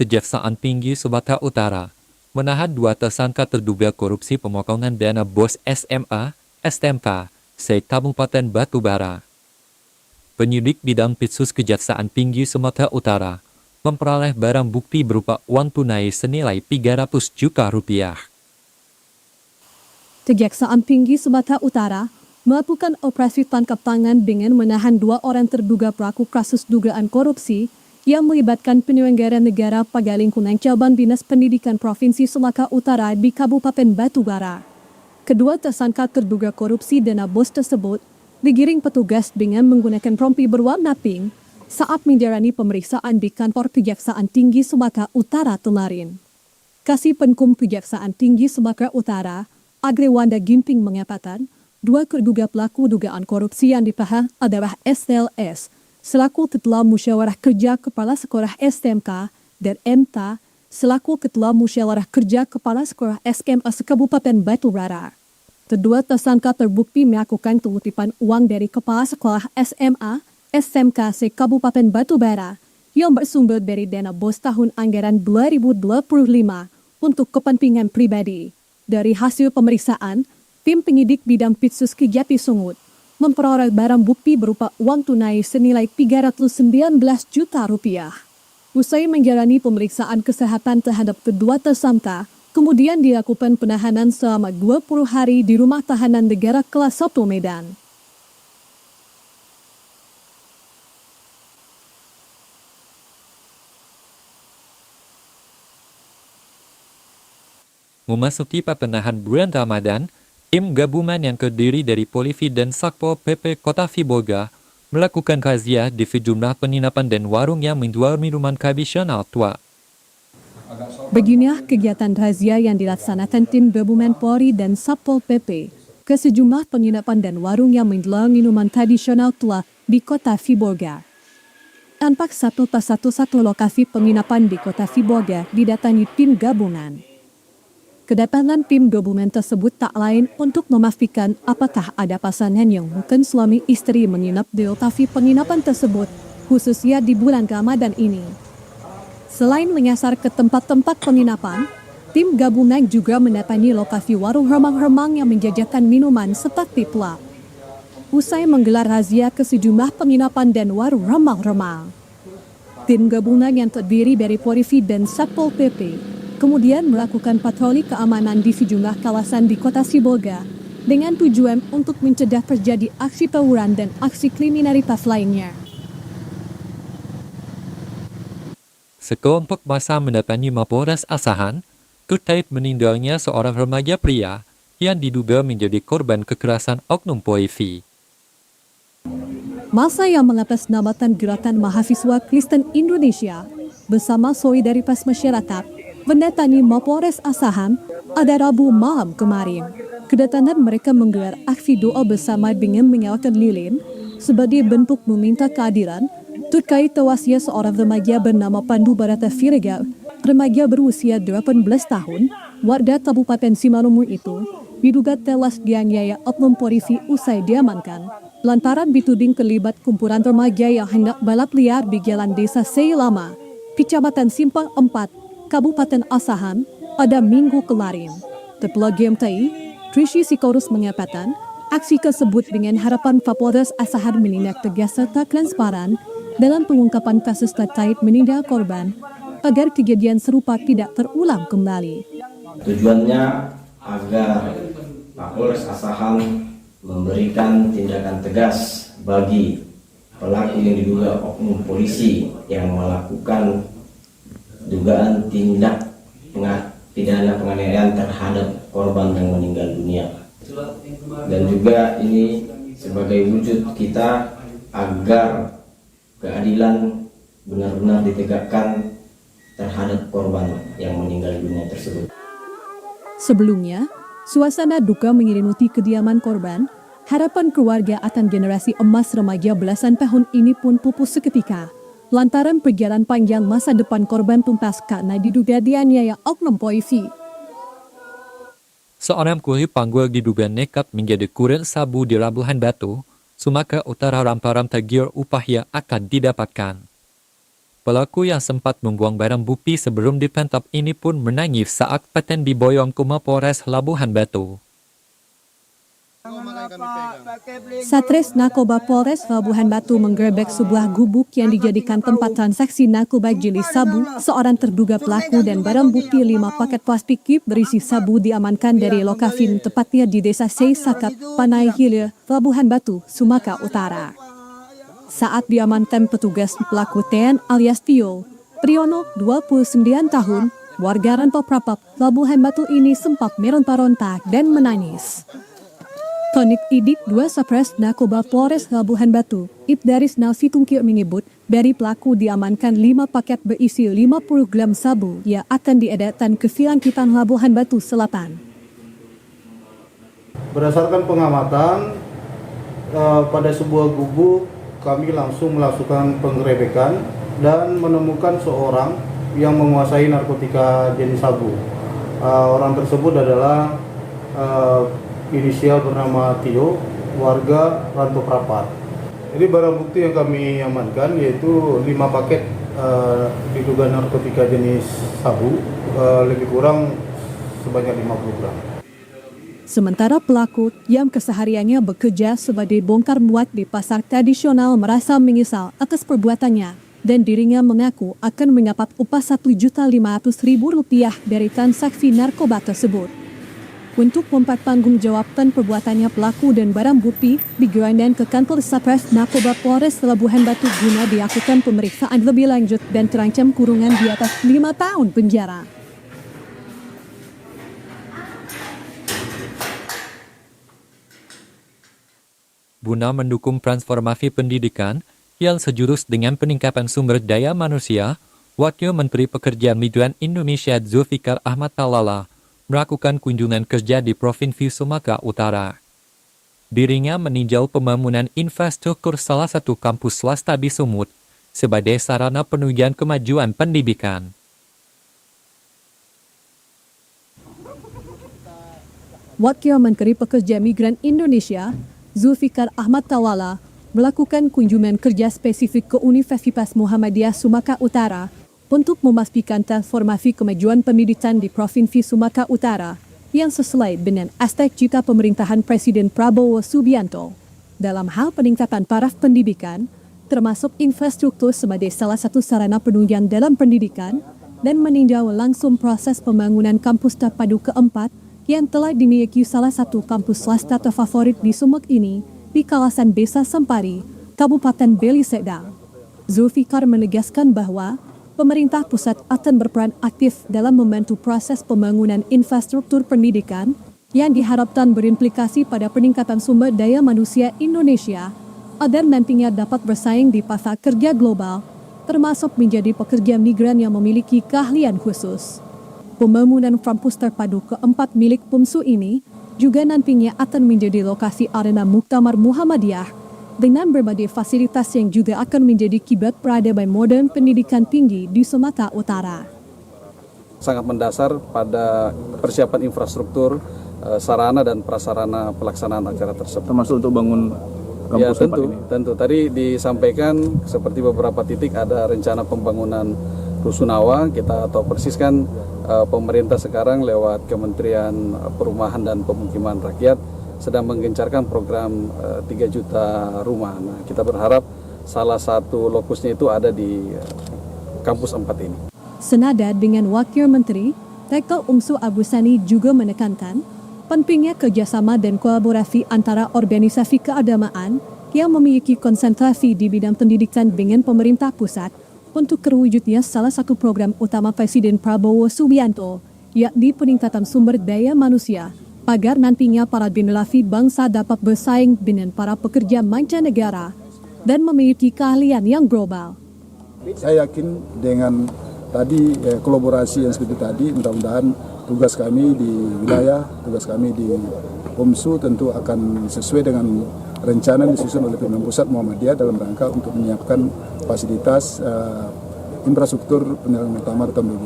Kejaksaan Tinggi Sumatera Utara menahan 2 tersangka terduga korupsi pemotongan dana BOS SMA, STMK, se-Kabupaten Batubara. Penyidik bidang Pitsus Kejaksaan Tinggi Sumatera Utara memperoleh barang bukti berupa uang tunai senilai 300 juta rupiah. Kejaksaan Tinggi Sumatera Utara melakukan operasi tangkap tangan dengan menahan 2 orang terduga pelaku kasus dugaan korupsi yang melibatkan penyelenggara negara pada lingkungan Cabang Dinas Pendidikan Provinsi Sumatera Utara di Kabupaten Batubara. Kedua tersangka terduga korupsi dana BOS tersebut digiring petugas dengan menggunakan rompi berwarna pink saat menjalani pemeriksaan di kantor Kejaksaan Tinggi Sumatera Utara kemarin. Kasih Penkum Kejaksaan Tinggi Sumatera Utara, Agrewanda Ginting mengatakan, 2 terduga pelaku dugaan korupsi yang ditahan adalah SLS, selaku Ketua Musyawarah Kerja Kepala Sekolah STMK, dan MTA, selaku Ketua Musyawarah Kerja Kepala Sekolah SMA Kabupaten Batubara. Kedua tersangka terbukti melakukan titipan uang dari Kepala Sekolah SMA, SMK se-Kabupaten Batubara yang bersumber dari dana BOS tahun anggaran 2025 untuk kepentingan pribadi. Dari hasil pemeriksaan, tim penyidik bidang Pitsus Kejati Sungut memperoleh barang bukti berupa uang tunai senilai 319 juta rupiah. Usai menjalani pemeriksaan kesehatan terhadap kedua tersangka, kemudian dilakukan penahanan selama 20 hari di Rumah Tahanan Negara Kelas 1 Medan. Memasuki pertengahan bulan Ramadan, tim gabungan yang terdiri dari Polisi dan Satpol PP Kota Sibolga melakukan razia di sejumlah penginapan dan warung yang menjual minuman tradisional tua. Beginilah kegiatan razia yang dilaksanakan tim gabungan Polri dan Satpol PP ke sejumlah penginapan dan warung yang menjual minuman tradisional tua di Kota Sibolga. Tampak satu persatu lokasi penginapan di Kota Sibolga didatangi tim gabungan. Kedatangan tim gabungan tersebut tak lain untuk memastikan apakah ada pasangan yang bukan suami istri menginap di lokasi penginapan tersebut, khususnya di bulan Ramadan ini. Selain menyasar ke tempat-tempat penginapan, tim gabungan juga mendatangi lokasi warung remang-remang yang menjajakan minuman seperti pulak. Usai menggelar razia ke sejumlah penginapan dan warung remang-remang, tim gabungan yang terdiri dari Polisi dan Satpol PP kemudian melakukan patroli keamanan di sejumlah kawasan di Kota Sibolga dengan tujuan untuk mencegah terjadi aksi tawuran dan aksi kriminalitas lainnya. Sekelompok massa mendatangi Mapolres Asahan terkait meninggalnya seorang remaja pria yang diduga menjadi korban kekerasan oknum polisi. Massa yang mengatasnamakan Gerakan Mahasiswa Kristen Indonesia bersama Solidaritas Masyarakat mendatangi Mapolres Asahan pada Rabu malam kemarin. Kedatangan mereka menggelar aksi doa bersama dengan menyalakan lilin sebagai bentuk meminta keadilan terkait tewasnya seorang remaja bernama Pandu Barata Siregar, remaja berusia 18 tahun, warga Kabupaten Simalungun itu, diduga tewas dianiaya oknum polisi usai diamankan lantaran dituding terlibat kumpulan remaja yang hendak balap liar di Jalan Desa Seilama, Kecamatan Simpang 4, Kabupaten Asahan pada Minggu kemarin. Kepala GMTI, Trishi Sikorus mengatakan, aksi tersebut dengan harapan Kapolres Asahan menindak tegas serta transparan dalam pengungkapan kasus terkait meninggal korban agar kejadian serupa tidak terulang kembali. Tujuannya agar Kapolres Asahan memberikan tindakan tegas bagi pelaku yang diduga oknum polisi yang melakukan dugaan tindak pidana penganiayaan terhadap korban yang meninggal dunia. Dan juga ini sebagai wujud kita agar keadilan benar-benar ditegakkan terhadap korban yang meninggal dunia tersebut. Sebelumnya, suasana duka menyelimuti kediaman korban. Harapan keluarga akan generasi emas remaja belasan tahun ini pun pupus seketika lantaran perjalanan panjang masa depan korban tuntas karena diduga dianiaya oknum polisi. Seorang kurir panggul diduga nekat menjadi kurir sabu di Labuhan Batu, Sumatera Utara. Ramparan tergiur upah yang akan didapatkan. Pelaku yang sempat membuang barang bukti sebelum ditangkap ini pun menangis saat paten diboyong ke Mapolres Labuhan Batu. Satres Narkoba Polres Labuhan Batu menggerebek sebuah gubuk yang dijadikan tempat transaksi narkoba jenis sabu. Seorang terduga pelaku dan barang bukti 5 paket plastik kip berisi sabu diamankan dari lokasi tepatnya di Desa Seisakat, Panai Hilir, Labuhan Batu, Sumatera Utara. Saat diamankan petugas, pelaku Ten alias Tio Priyono, 29 tahun, warga Rantau Prapap, Labuhan Batu ini sempat meronta-ronta dan menangis. Tonit Idik 2 Sapres Narkoba Polres Labuhan Batu, Ibdaris Nalsitungkir menyebut, dari pelaku diamankan 5 paket berisi 50 gram sabu yang akan diedarkan ke Silangkitan Labuhan Batu Selatan. Berdasarkan pengamatan, pada sebuah gubuk kami langsung melakukan penggerebekan dan menemukan seorang yang menguasai narkotika jenis sabu. Orang tersebut adalah inisial bernama Tio, warga Rantau Prapat. Jadi barang bukti yang kami amankan yaitu 5 paket diduga narkotika jenis sabu, lebih kurang sebanyak 50 gram. Sementara pelaku yang kesehariannya bekerja sebagai bongkar muat di pasar tradisional merasa menyesal atas perbuatannya dan dirinya mengaku akan mendapat upah Rp1.500.000 dari transaksi narkoba tersebut. Untuk mempertanggungjawabkan perbuatannya, pelaku dan barang bukti digerandang ke kantor Sapres Narkoba Polres Labuhan Batu guna dilakukan pemeriksaan lebih lanjut dan terancam kurungan di atas 5 tahun penjara. Guna mendukung transformasi pendidikan yang sejurus dengan peningkatan sumber daya manusia, Wakil Menteri Pekerjaan Migran Indonesia Zulfikar Ahmad Talala melakukan kunjungan kerja di Provinsi Sumatera Utara. Dirinya meninjau pembangunan infrastruktur salah satu kampus swasta di Sumut sebagai sarana penunjang kemajuan pendidikan. Wakil Menteri Pekerjaan Migran Indonesia Zulfikar Ahmad Talala melakukan kunjungan kerja spesifik ke Universitas Muhammadiyah Sumatera Utara untuk memastikan transformasi kemajuan pendidikan di Provinsi Sumatera Utara yang sesuai dengan aspek cita pemerintahan Presiden Prabowo Subianto dalam hal peningkatan taraf pendidikan, termasuk infrastruktur sebagai salah satu sarana penunjang dalam pendidikan, dan meninjau langsung proses pembangunan kampus terpadu keempat yang telah dimiliki salah satu kampus swasta terfavorit di Sumut ini di kawasan Desa Sempari, Kabupaten Deli Serdang. Zulfikar menegaskan bahwa pemerintah pusat akan berperan aktif dalam membantu proses pembangunan infrastruktur pendidikan yang diharapkan berimplikasi pada peningkatan sumber daya manusia Indonesia agar nantinya dapat bersaing di pasar kerja global, termasuk menjadi pekerja migran yang memiliki keahlian khusus. Pembangunan kampus terpadu keempat milik PUMSU ini juga nantinya akan menjadi lokasi arena Muktamar Muhammadiyah dengan berbagai fasilitas yang juga akan menjadi kiblat peradaban modern pendidikan tinggi di Sumatera Utara. Sangat mendasar pada persiapan infrastruktur, sarana dan prasarana pelaksanaan acara tersebut. Termasuk untuk bangun kampus ya, ini? Tentu. Tadi disampaikan seperti beberapa titik ada rencana pembangunan Rusunawa. Kita tahu persis kan pemerintah sekarang lewat Kementerian Perumahan dan Pemukiman Rakyat sedang menggencarkan program 3 juta rumah. Nah, kita berharap salah satu lokusnya itu ada di kampus 4 ini. Senada dengan Wakil Menteri, Rektor UMSU Abu Sani juga menekankan pentingnya kerjasama dan kolaborasi antara organisasi keagamaan yang memiliki konsentrasi di bidang pendidikan dengan pemerintah pusat untuk terwujudnya salah satu program utama Presiden Prabowo Subianto, yakni peningkatan sumber daya manusia, agar nantinya para generasi bangsa dapat bersaing dengan para pekerja mancanegara dan memiliki keahlian yang global. Saya yakin dengan tadi kolaborasi yang seperti tadi, mudah-mudahan tugas kami di wilayah, tugas kami di PUMSU tentu akan sesuai dengan rencana disusun oleh Pimpinan Pusat Muhammadiyah dalam rangka untuk menyiapkan fasilitas infrastruktur penyelenggaraan muktamar tahun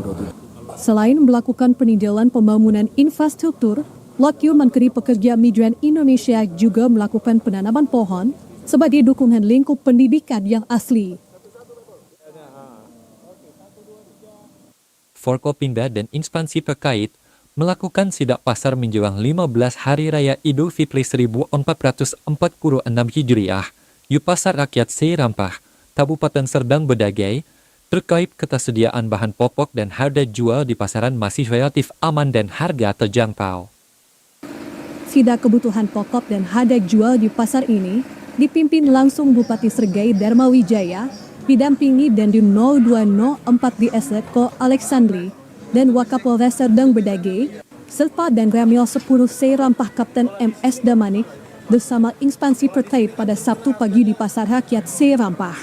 2027. Selain melakukan peninjauan pembangunan infrastruktur, Wakil Menteri Pekerjaan Migran Indonesia juga melakukan penanaman pohon sebagai dukungan lingkup pendidikan yang asli. Forkopimda dan instansi terkait melakukan sidak pasar menjelang 15 Hari Raya Idul Fitri 1446 Hijriah di Pasar Rakyat Serampah, Kabupaten Serdang Bedagai, terkait ketersediaan bahan pokok dan harga jual di pasaran masih relatif aman dan harga terjangkau. Sidak kebutuhan pokok dan harga jual di pasar ini dipimpin langsung Bupati Sergai Dharma Wijaya, didampingi Dandim 0204 di Esetko Alexandri, dan Wakapolres Serdang Bedagai, serta dan Ramil 10 Serampah Kapten MS Damanik bersama instansi terkait pada Sabtu pagi di Pasar Rakyat Serampah.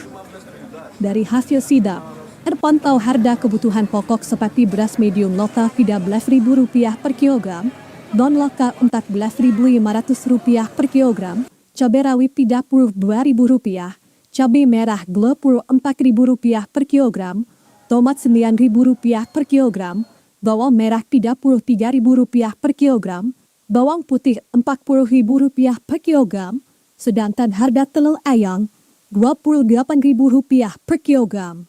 Dari hasil sidak, terpantau harga kebutuhan pokok seperti beras medium lokal Rp13.000 per kilogram, don lokal Rp14.500 per kilogram, cabai rawit Rp32.000, cabai merah Rp24.000 per kilogram, tomat Rp9.000 per kilogram, bawang merah Rp33.000 per kilogram, bawang putih Rp40.000 per kilogram, sedangkan harga telur ayam Rp28.000 per kilogram.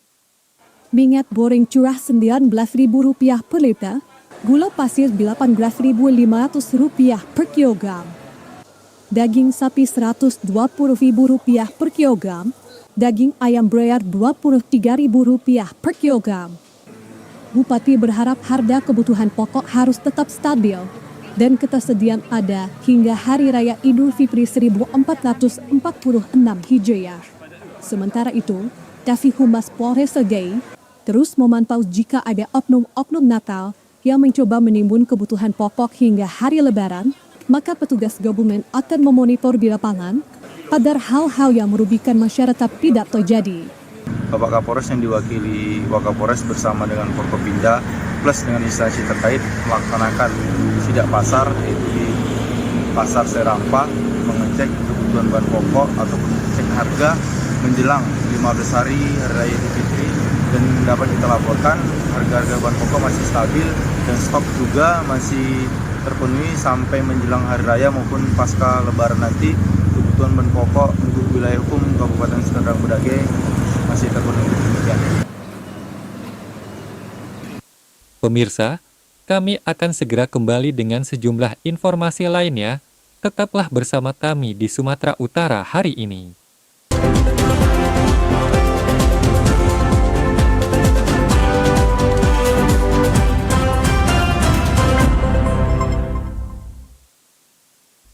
Minyak goreng curah Rp19.000 per liter, gula pasir Rp18.500 per kilogram. Daging sapi Rp120.000 per kilogram, daging ayam broiler Rp23.000 per kilogram. Bupati berharap harga kebutuhan pokok harus tetap stabil dan ketersediaan ada hingga Hari Raya Idul Fitri 1446 Hijriah. Sementara itu, Davi Humas Polres Sergai terus memantau jika ada oknum-oknum Natal yang mencoba menimbun kebutuhan pokok hingga hari Lebaran, maka petugas gabungan akan memonitor di lapangan agar hal-hal yang merugikan masyarakat tidak terjadi. Bapak Kapolres yang diwakili Wakapolres bersama dengan Forkopimda plus dengan instansi terkait melaksanakan sidak pasar, yaitu di Pasar Serampah, mengecek kebutuhan bahan pokok ataupun cek harga menjelang 15 hari Raya Idul Fitri, dan dapat kita laporkan harga-harga bahan pokok masih stabil dan stok juga masih terpenuhi sampai menjelang hari raya maupun pasca lebaran nanti. Kebutuhan bahan pokok untuk wilayah hukum Kabupaten Serdang Bedagai masih terpenuhi. Demikian. Pemirsa, kami akan segera kembali dengan sejumlah informasi lainnya. Tetaplah bersama kami di Sumatera Utara hari ini.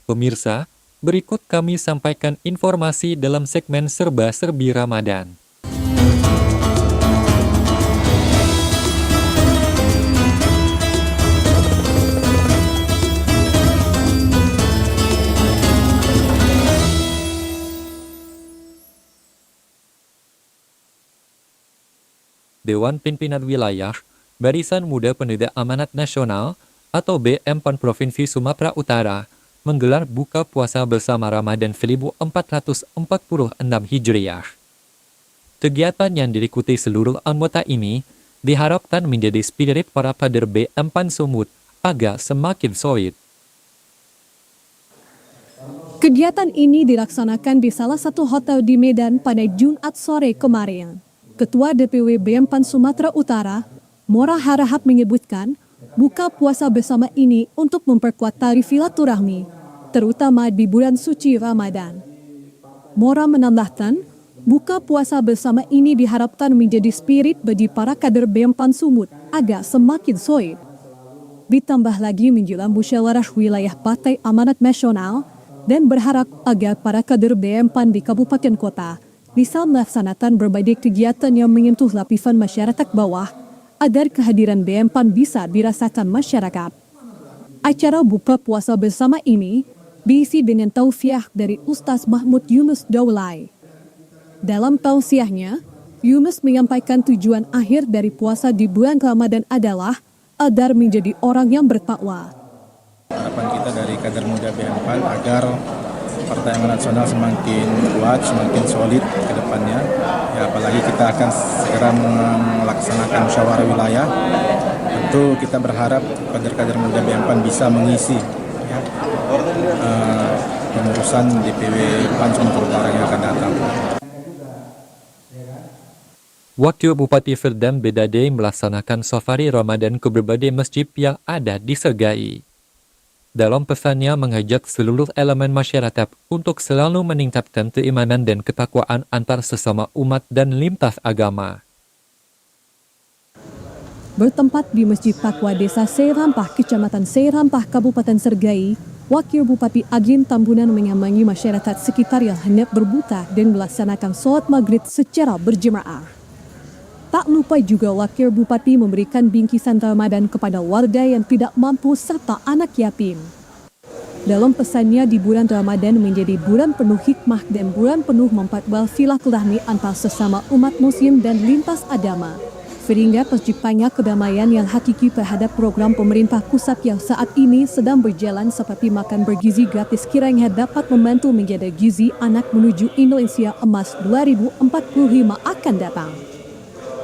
Pemirsa, berikut kami sampaikan informasi dalam segmen Serba-Serbi Ramadan. Dewan Pimpinan Wilayah Barisan Muda Pemuda Amanat Nasional atau BM-PAN Provinsi Sumatera Utara menggelar buka puasa bersama Ramadan 1446 Hijriah. Kegiatan yang diikuti seluruh anggota ini diharapkan menjadi spirit para kader BM-PAN Sumut agar semakin solid. Kegiatan ini dilaksanakan di salah satu hotel di Medan pada Jumat sore kemarin. Ketua DPW BM-PAN Sumatera Utara, Mora Harahap menyebutkan, buka puasa bersama ini untuk memperkuat tali silaturahmi, terutama di bulan suci Ramadan. Mora menambahkan, buka puasa bersama ini diharapkan menjadi spirit bagi para kader BM-PAN Sumut agar semakin solid. Ditambah lagi menjelang musyawarah wilayah Partai Amanat Nasional dan berharap agar para kader BM-PAN di kabupaten kota bisa melaksanakan berbagai kegiatan yang menyentuh lapisan masyarakat bawah agar kehadiran BM-PAN bisa dirasakan masyarakat. Acara buka puasa bersama ini diisi dengan tausiah dari Ustaz Mahmud Yunus Daulay. Dalam tausiahnya, Yunus menyampaikan tujuan akhir dari puasa di bulan Ramadan adalah agar menjadi orang yang bertakwa. Harapan kita dari kader muda BM-PAN agar Partai Amanat Nasional semakin kuat, semakin solid ke depannya. Ya, apalagi kita akan segera melaksanakan musyawarah wilayah. Tentu kita berharap kader-kader muda BM-PAN bisa mengisi pengurusan DPW PAN Sumatera Utara yang akan datang. Wakil Bupati Serdam Bedadei melaksanakan safari Ramadan ke berbagai masjid yang ada di Sergai. Dalam pesannya mengajak seluruh elemen masyarakat untuk selalu meningkatkan keimanan dan ketakwaan antar sesama umat dan lintas agama. Bertempat di Masjid Pakwa Desa Seirampah, Kecamatan Seirampah, Kabupaten Sergai, Wakil Bupati Agin Tambunan menyamangi masyarakat sekitar yang hendak berbuka dan melaksanakan sholat maghrib secara berjemaah. Tak lupa juga Wakil Bupati memberikan bingkisan Ramadan kepada warga yang tidak mampu serta anak yatim. Dalam pesannya, di bulan Ramadan menjadi bulan penuh hikmah dan bulan penuh memperkuat silaturahmi antar sesama umat muslim dan lintas agama, sehingga terciptanya kedamaian yang hakiki terhadap program pemerintah pusat yang saat ini sedang berjalan seperti makan bergizi gratis kiranya dapat membantu menjaga gizi anak menuju Indonesia Emas 2045 akan datang.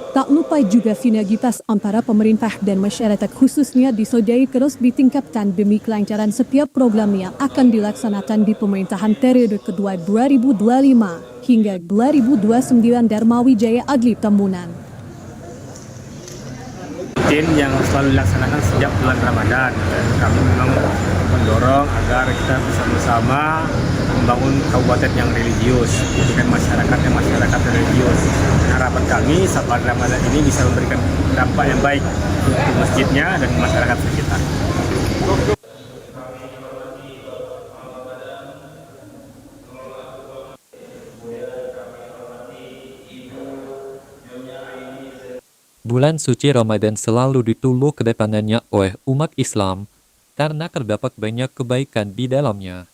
Tak lupa juga sinergitas antara pemerintah dan masyarakat khususnya disodai terus ditingkatkan demi kelancaran setiap program yang akan dilaksanakan di pemerintahan periode kedua 2025 hingga 2029 Dharma Wijaya Agli Tambunan. Rutin yang selalu dilaksanakan sejak bulan Ramadan. Dan kami memang mendorong agar kita bersama-sama membangun kabupaten yang religius, dengan masyarakat religius. Harapan kami safari Ramadan ini bisa memberikan dampak yang baik untuk masjidnya dan masyarakat sekitar. Bulan suci Ramadan selalu ditunggu kedatangannya oleh umat Islam karena terdapat banyak kebaikan di dalamnya.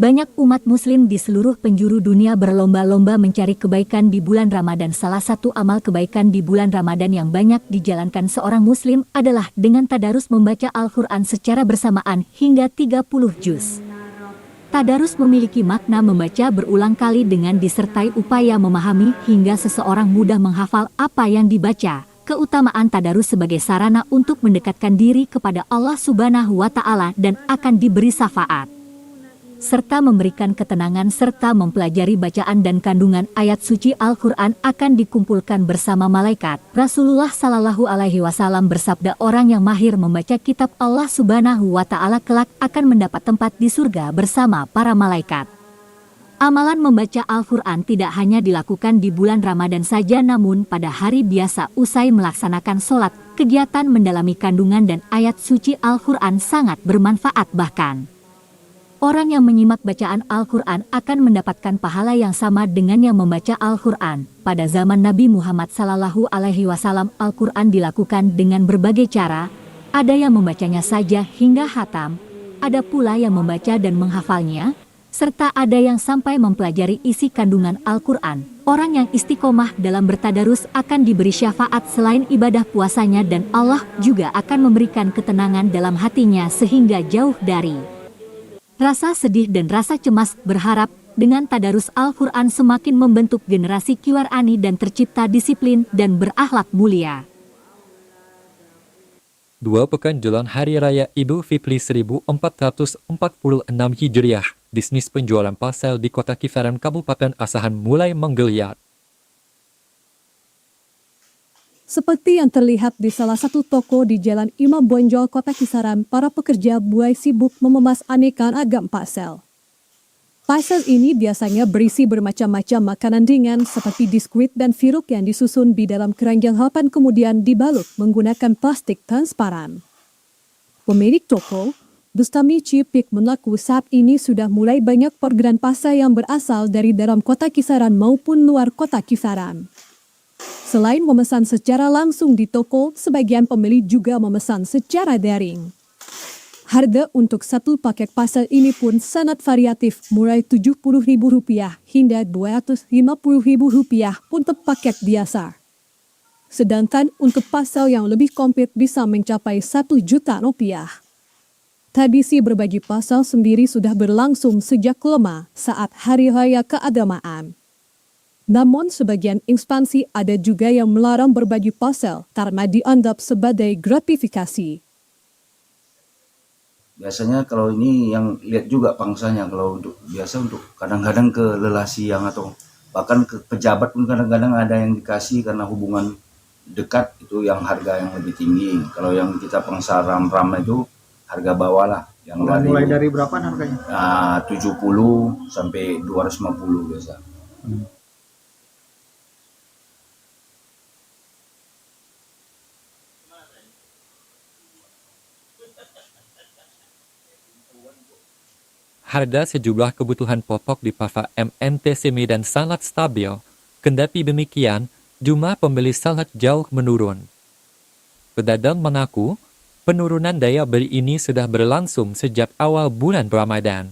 Banyak umat muslim di seluruh penjuru dunia berlomba-lomba mencari kebaikan di bulan Ramadan. Salah satu amal kebaikan di bulan Ramadan yang banyak dijalankan seorang muslim adalah dengan tadarus membaca Al-Quran secara bersamaan hingga 30 juz. Tadarus memiliki makna membaca berulang kali dengan disertai upaya memahami hingga seseorang mudah menghafal apa yang dibaca. Keutamaan tadarus sebagai sarana untuk mendekatkan diri kepada Allah Subhanahu wa Ta'ala dan akan diberi syafaat, serta memberikan ketenangan serta mempelajari bacaan dan kandungan ayat suci Al-Quran akan dikumpulkan bersama malaikat. Rasulullah Shallallahu Alaihi Wasallam bersabda, orang yang mahir membaca kitab Allah Subhanahu wa Ta'ala kelak akan mendapat tempat di surga bersama para malaikat. Amalan membaca Al-Quran tidak hanya dilakukan di bulan Ramadan saja, namun pada hari biasa usai melaksanakan sholat, kegiatan mendalami kandungan dan ayat suci Al-Quran sangat bermanfaat. Bahkan orang yang menyimak bacaan Al-Quran akan mendapatkan pahala yang sama dengan yang membaca Al-Quran. Pada zaman Nabi Muhammad Sallallahu Alaihi Wasallam, Al-Quran dilakukan dengan berbagai cara. Ada yang membacanya saja hingga khatam, ada pula yang membaca dan menghafalnya, serta ada yang sampai mempelajari isi kandungan Al-Quran. Orang yang istiqomah dalam bertadarus akan diberi syafaat selain ibadah puasanya, dan Allah juga akan memberikan ketenangan dalam hatinya sehingga jauh dari rasa sedih dan rasa cemas. Berharap dengan tadarus Al-Quran semakin membentuk generasi Qur'ani dan tercipta disiplin dan berakhlak mulia. 2 pekan jelang Hari Raya Idul Fitri 1446 Hijriah, bisnis penjualan pasel di Kota Kisaran, Kabupaten Asahan mulai menggeliat. Seperti yang terlihat di salah satu toko di Jalan Imam Bonjol, Kota Kisaran, para pekerja buai sibuk mememas aneka ragam pasel. Pasel ini biasanya berisi bermacam-macam makanan ringan seperti biskuit dan sirup yang disusun di dalam keranjang halpan kemudian dibalut menggunakan plastik transparan. Pemilik toko, Bustami Cipik, mengaku saat ini sudah mulai banyak orderan pasel yang berasal dari dalam Kota Kisaran maupun luar Kota Kisaran. Selain memesan secara langsung di toko, sebagian pembeli juga memesan secara daring. Harga untuk satu paket pasel ini pun sangat variatif, mulai Rp70.000 hingga Rp250.000 untuk paket biasa. Sedangkan untuk pasel yang lebih komplit bisa mencapai Rp1 juta. Tradisi berbagi pasel sendiri sudah berlangsung sejak lama saat Hari Raya Keagamaan. Namun sebagian instansi ada juga yang melarang berbagi pasel karena dianggap sebagai gratifikasi. Biasanya kalau ini yang lihat juga pangsanya, kalau untuk biasa untuk kadang-kadang ke lelah siang atau Bahkan ke pejabat pun kadang-kadang ada yang dikasih karena hubungan dekat, itu yang harga yang lebih tinggi. Kalau yang kita pangsa ram-ram itu harga bawah lah. Yang Mulai dari berapa harganya? 70 sampai 250 biasa. Harga sejumlah kebutuhan pokok di pasar MMTC Medan sangat stabil, kendati demikian, jumlah pembeli sangat jauh menurun. Pedagang mengaku, penurunan daya beli ini sudah berlangsung sejak awal bulan Ramadan.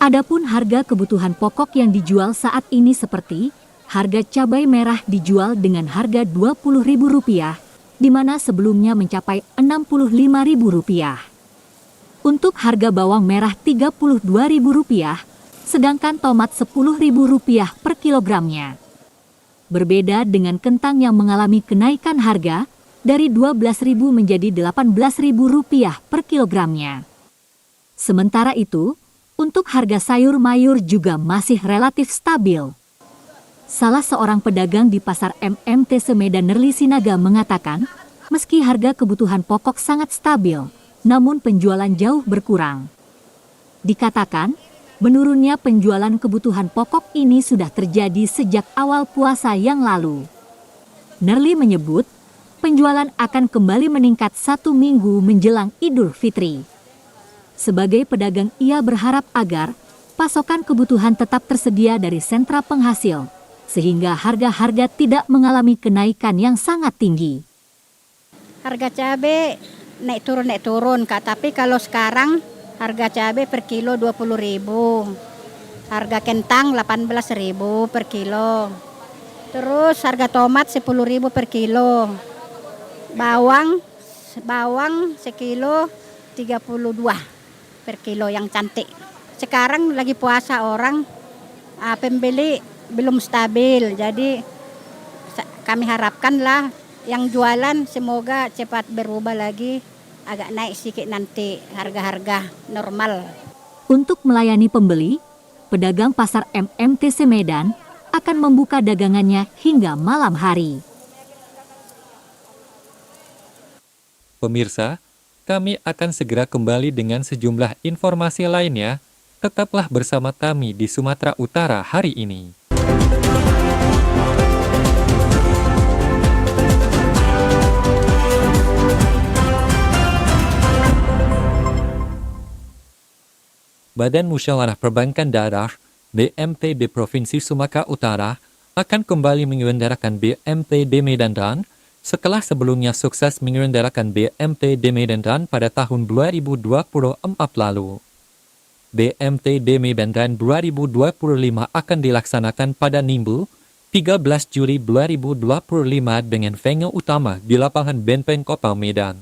Adapun harga kebutuhan pokok yang dijual saat ini seperti harga cabai merah dijual dengan harga Rp20.000, di mana sebelumnya mencapai Rp65.000. Untuk harga bawang merah Rp32.000, sedangkan tomat Rp10.000 per kilogramnya. Berbeda dengan kentang yang mengalami kenaikan harga dari Rp12.000 menjadi Rp18.000 per kilogramnya. Sementara itu, untuk harga sayur mayur juga masih relatif stabil. Salah seorang pedagang di pasar MMTC Medan Nerli Sinaga mengatakan, meski harga kebutuhan pokok sangat stabil, namun penjualan jauh berkurang. Dikatakan, menurunnya penjualan kebutuhan pokok ini sudah terjadi sejak awal puasa yang lalu. Nerli menyebut, penjualan akan kembali meningkat 1 minggu menjelang Idul Fitri. Sebagai pedagang, ia berharap agar pasokan kebutuhan tetap tersedia dari sentra penghasil, sehingga harga-harga tidak mengalami kenaikan yang sangat tinggi. Harga cabai naik turun Kak, tapi kalau sekarang harga cabai per kilo 20.000, harga kentang 18.000 per kilo, terus harga tomat 10.000 per kilo, bawang sekilo 32 per kilo yang cantik. Sekarang lagi puasa orang, pembeli belum stabil, jadi kami harapkanlah yang jualan semoga cepat berubah lagi, agak naik sedikit nanti harga-harga normal. Untuk melayani pembeli, pedagang pasar MMTC Medan akan membuka dagangannya hingga malam hari. Pemirsa, kami akan segera kembali dengan sejumlah informasi lainnya. Tetaplah bersama kami di Sumatera Utara hari ini. Badan Musyawarah Perbankan Daerah (BMPD) Provinsi Sumatera Utara akan kembali menyelenggarakan BMPD Medan Dan setelah sebelumnya sukses menyelenggarakan BMPD Medan Dan pada tahun 2024 lalu. BMPD Medan Dan 2025 akan dilaksanakan pada Minggu, 13 Juli 2025 dengan venue utama di lapangan Benteng Kota Medan.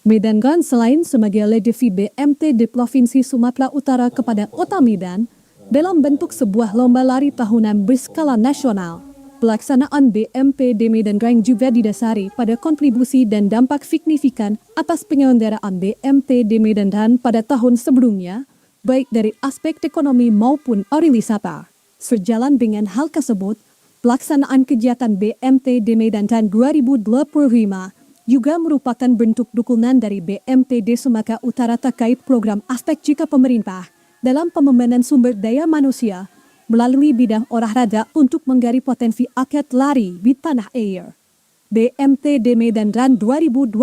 Medan Dan selain sebagai legacy BMT di Provinsi Sumatera Utara kepada Kota Medan, dalam bentuk sebuah lomba lari tahunan berskala nasional, pelaksanaan BMPD Medan Dan juga didasari pada kontribusi dan dampak signifikan atas penyelenggaraan BMPD Medan Dan pada tahun sebelumnya, baik dari aspek ekonomi maupun pariwisata. Sejalan dengan hal tersebut, pelaksanaan kegiatan BMPD Medan Dan 2025 juga merupakan bentuk dukungan dari BMPD Sumatera Utara terkait program aspek jika pemerintah dalam pengembangan sumber daya manusia melalui bidang olahraga untuk menggali potensi atlet lari di tanah air. BMPD Medan Dan 2025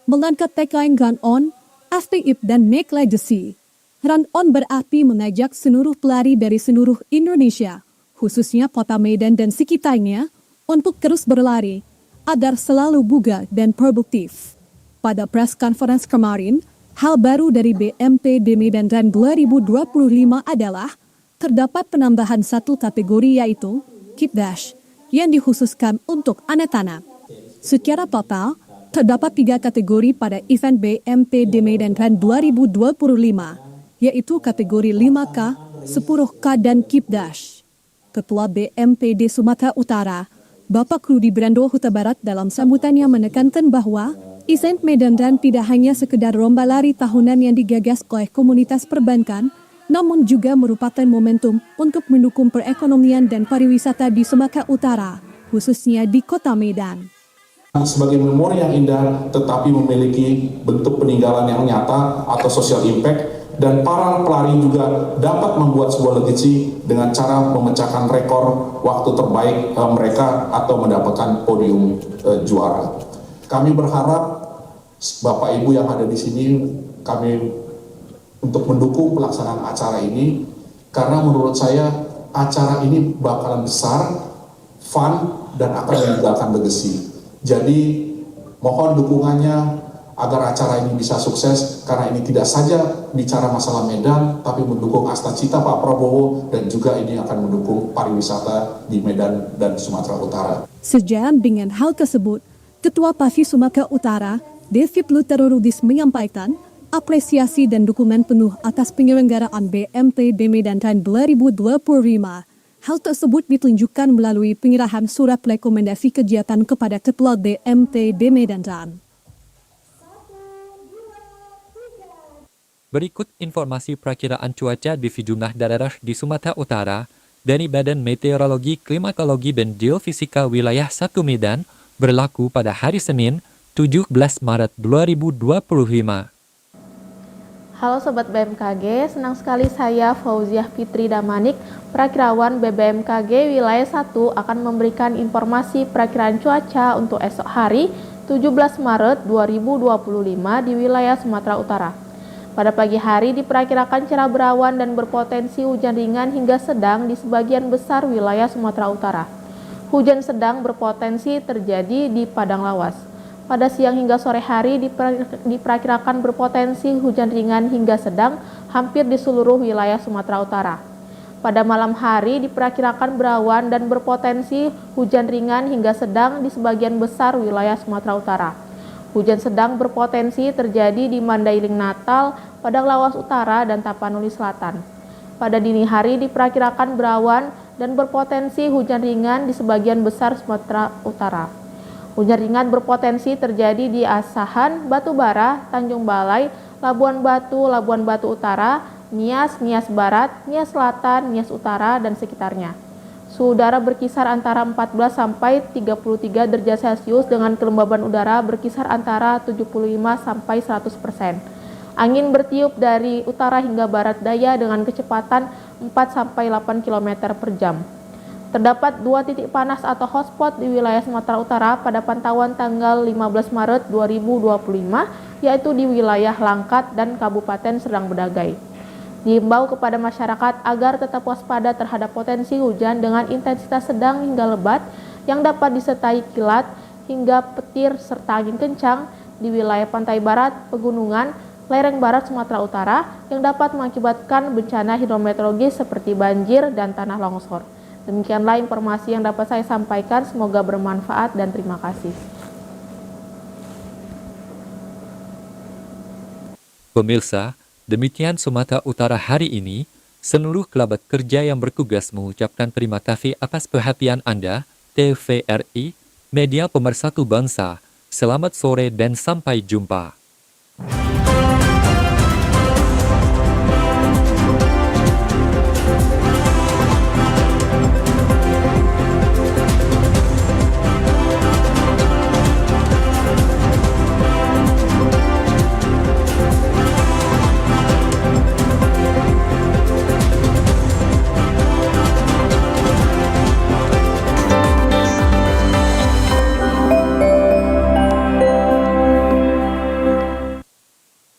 mengangkat tagline Run On, Stay Up dan Make Legacy. Run On berarti mengajak seluruh pelari dari seluruh Indonesia, khususnya Kota Medan dan sekitarnya, untuk terus berlari agar selalu bugar dan produktif. Pada press conference kemarin, hal baru dari BMPD Medan Dan 2025 adalah terdapat penambahan satu kategori yaitu Keep Dash yang dikhususkan untuk anak-anak. Secara total, terdapat 3 kategori pada event BMPD Medan Dan 2025, yaitu kategori 5K, 10K dan Keep Dash. Ketua BMPD Sumatera Utara, Bapak Rudi Brando Huta Barat dalam sambutannya menekankan bahwa event Medan Dan tidak hanya sekedar lomba lari tahunan yang digagas oleh komunitas perbankan, namun juga merupakan momentum untuk mendukung perekonomian dan pariwisata di Sumatera Utara, khususnya di Kota Medan. Sebagai memori yang indah tetapi memiliki bentuk peninggalan yang nyata atau social impact, dan para pelari juga dapat membuat sebuah legacy dengan cara memecahkan rekor waktu terbaik mereka atau mendapatkan podium juara. Kami berharap Bapak Ibu yang ada di sini kami untuk mendukung pelaksanaan acara ini, karena menurut saya acara ini bakalan besar, fun, dan akan meninggalkan legacy. Jadi mohon dukungannya agar acara ini bisa sukses, karena ini tidak saja bicara masalah Medan, tapi mendukung asta-cita Pak Prabowo, dan juga ini akan mendukung pariwisata di Medan dan Sumatera Utara. Sejalan dengan hal tersebut, Ketua PASI Sumatera Utara, David Luterorudis menyampaikan apresiasi dan dukungan penuh atas penyelenggaraan BMTB Medan Tahun 2025. Hal tersebut ditunjukkan melalui penyerahan surat rekomendasi kegiatan kepada Kepala BMTB Medan Tahun. Berikut informasi perakiraan cuaca di sejumlah daerah di Sumatera Utara dari Badan Meteorologi, Klimatologi dan Geofisika Wilayah 1 Medan berlaku pada hari Senin, 17 Maret 2025. Halo Sobat BMKG, senang sekali saya Fauziah Fitri Damanik, Perakirawan BBMKG Wilayah 1 akan memberikan informasi perakiraan cuaca untuk esok hari 17 Maret 2025 di wilayah Sumatera Utara. Pada pagi hari diperkirakan cerah berawan dan berpotensi hujan ringan hingga sedang di sebagian besar wilayah Sumatera Utara. Hujan sedang berpotensi terjadi di Padang Lawas. Pada siang hingga sore hari diperkirakan berpotensi hujan ringan hingga sedang hampir di seluruh wilayah Sumatera Utara. Pada malam hari diperkirakan berawan dan berpotensi hujan ringan hingga sedang di sebagian besar wilayah Sumatera Utara. Hujan sedang berpotensi terjadi di Mandailing Natal, Padang Lawas Utara, dan Tapanuli Selatan. Pada dini hari diperkirakan berawan dan berpotensi hujan ringan di sebagian besar Sumatera Utara. Hujan ringan berpotensi terjadi di Asahan, Batubara, Tanjung Balai, Labuan Batu Utara, Nias, Nias Barat, Nias Selatan, Nias Utara, dan sekitarnya. Suhu udara berkisar antara 14 sampai 33 derajat Celcius dengan kelembaban udara berkisar antara 75 sampai 100%. Angin bertiup dari utara hingga barat daya dengan kecepatan 4 sampai 8 km per jam. Terdapat 2 titik panas atau hotspot di wilayah Sumatera Utara pada pantauan tanggal 15 Maret 2025, yaitu di wilayah Langkat dan Kabupaten Serdang Bedagai. Diimbau kepada masyarakat agar tetap waspada terhadap potensi hujan dengan intensitas sedang hingga lebat yang dapat disertai kilat hingga petir serta angin kencang di wilayah pantai barat, pegunungan, lereng barat Sumatera Utara yang dapat mengakibatkan bencana hidrometeorologis seperti banjir dan tanah longsor. Demikianlah informasi yang dapat saya sampaikan, semoga bermanfaat dan terima kasih. Pemirsa, demikian Sumatera Utara hari ini. Seluruh kerabat kerja yang bertugas mengucapkan terima kasih atas perhatian Anda. TVRI, Media Pemersatu Bangsa. Selamat sore dan sampai jumpa.